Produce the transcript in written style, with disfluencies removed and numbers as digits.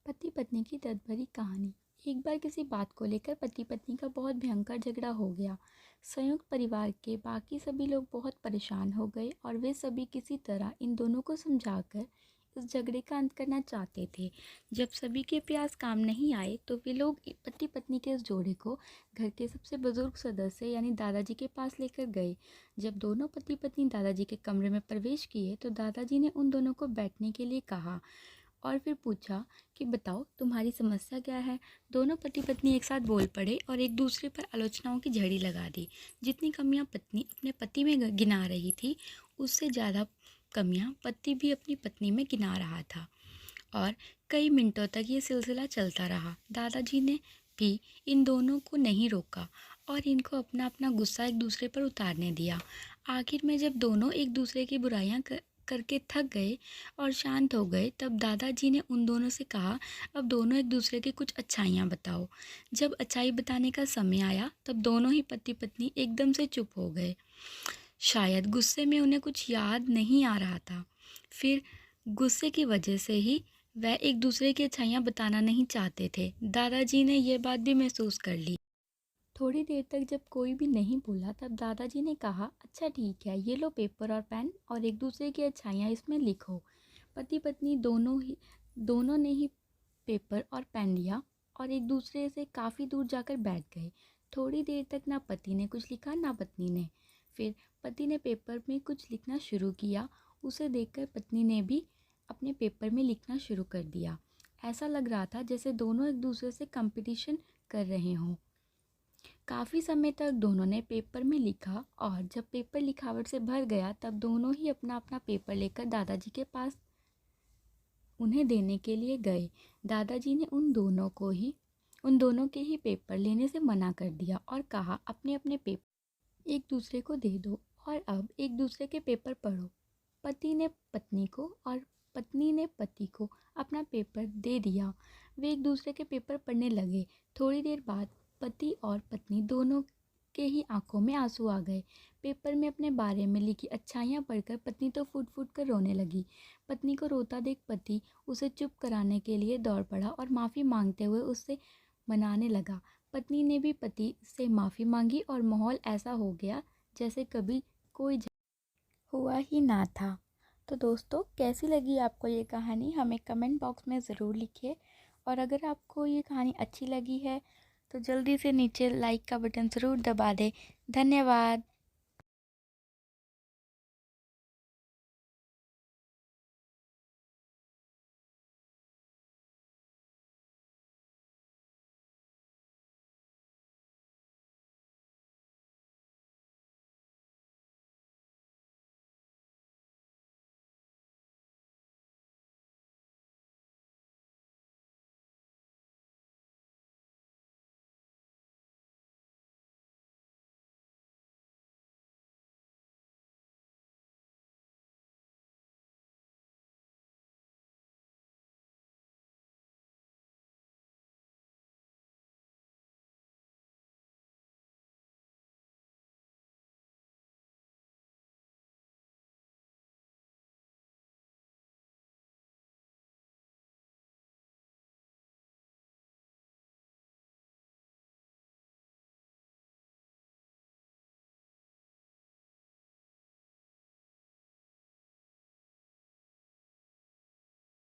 पति पत्नी की दर्द भरी कहानी। एक बार किसी बात को लेकर पति पत्नी का बहुत भयंकर झगड़ा हो गया। संयुक्त परिवार के बाकी सभी लोग बहुत परेशान हो गए और वे सभी किसी तरह इन दोनों को समझाकर इस झगड़े का अंत करना चाहते थे। जब सभी के प्रयास काम नहीं आए तो वे लोग पति पत्नी के इस जोड़े को घर के सबसे बुजुर्ग सदस्य यानी दादाजी के पास लेकर गए। जब दोनों पति पत्नी दादाजी के कमरे में प्रवेश किए तो दादाजी ने उन दोनों को बैठने के लिए कहा और फिर पूछा कि बताओ तुम्हारी समस्या क्या है। दोनों पति पत्नी एक साथ बोल पड़े और एक दूसरे पर आलोचनाओं की झड़ी लगा दी। जितनी कमियां पत्नी अपने पति में गिना रही थी उससे ज़्यादा कमियां पति भी अपनी पत्नी में गिना रहा था और कई मिनटों तक ये सिलसिला चलता रहा। दादाजी ने भी इन दोनों को नहीं रोका और इनको अपना अपना गुस्सा एक दूसरे पर उतारने दिया। आखिर में जब दोनों एक दूसरे की बुराइयां करके थक गए और शांत हो गए तब दादाजी ने उन दोनों से कहा, अब दोनों एक दूसरे की कुछ अच्छाइयाँ बताओ। जब अच्छाई बताने का समय आया तब दोनों ही पति पत्नी एकदम से चुप हो गए। शायद गुस्से में उन्हें कुछ याद नहीं आ रहा था। फिर गुस्से की वजह से ही वह एक दूसरे की अच्छाइयाँ बताना नहीं चाहते थे। दादाजी ने यह बात भी महसूस कर ली। थोड़ी देर तक जब कोई भी नहीं बोला तब दादाजी ने कहा, अच्छा ठीक है, ये लो पेपर और पेन और एक दूसरे की अच्छाइयाँ इसमें लिखो। पति पत्नी दोनों ने ही पेपर और पेन लिया और एक दूसरे से काफ़ी दूर जाकर बैठ गए। थोड़ी देर तक ना पति ने कुछ लिखा ना पत्नी ने। फिर पति ने पेपर में कुछ लिखना शुरू किया। उसे देखकर पत्नी ने भी अपने पेपर में लिखना शुरू कर दिया। ऐसा लग रहा था जैसे दोनों एक दूसरे से कंपटीशन कर रहे हों। काफ़ी समय तक दोनों ने पेपर में लिखा और जब पेपर लिखावट से भर गया तब दोनों ही अपना अपना पेपर लेकर दादाजी के पास उन्हें देने के लिए गए। दादाजी ने उन दोनों के ही पेपर लेने से मना कर दिया और कहा, अपने अपने पेपर एक दूसरे को दे दो और अब एक दूसरे के पेपर पढ़ो। पति ने पत्नी को और पत्नी ने पति को अपना पेपर दे दिया। वे एक दूसरे के पेपर पढ़ने लगे। थोड़ी देर बाद पति और पत्नी दोनों के ही आंखों में आंसू आ गए। पेपर में अपने बारे में लिखी अच्छाइयाँ पढ़कर पत्नी तो फूट फूट कर रोने लगी। पत्नी को रोता देख पति उसे चुप कराने के लिए दौड़ पड़ा और माफ़ी मांगते हुए उससे मनाने लगा। पत्नी ने भी पति से माफ़ी मांगी और माहौल ऐसा हो गया जैसे कभी कोई हुआ ही ना था। तो दोस्तों, कैसी लगी आपको ये कहानी हमें कमेंट बॉक्स में ज़रूर लिखिए और अगर आपको ये कहानी अच्छी लगी है तो जल्दी से नीचे लाइक का बटन ज़रूर दबा दें। धन्यवाद।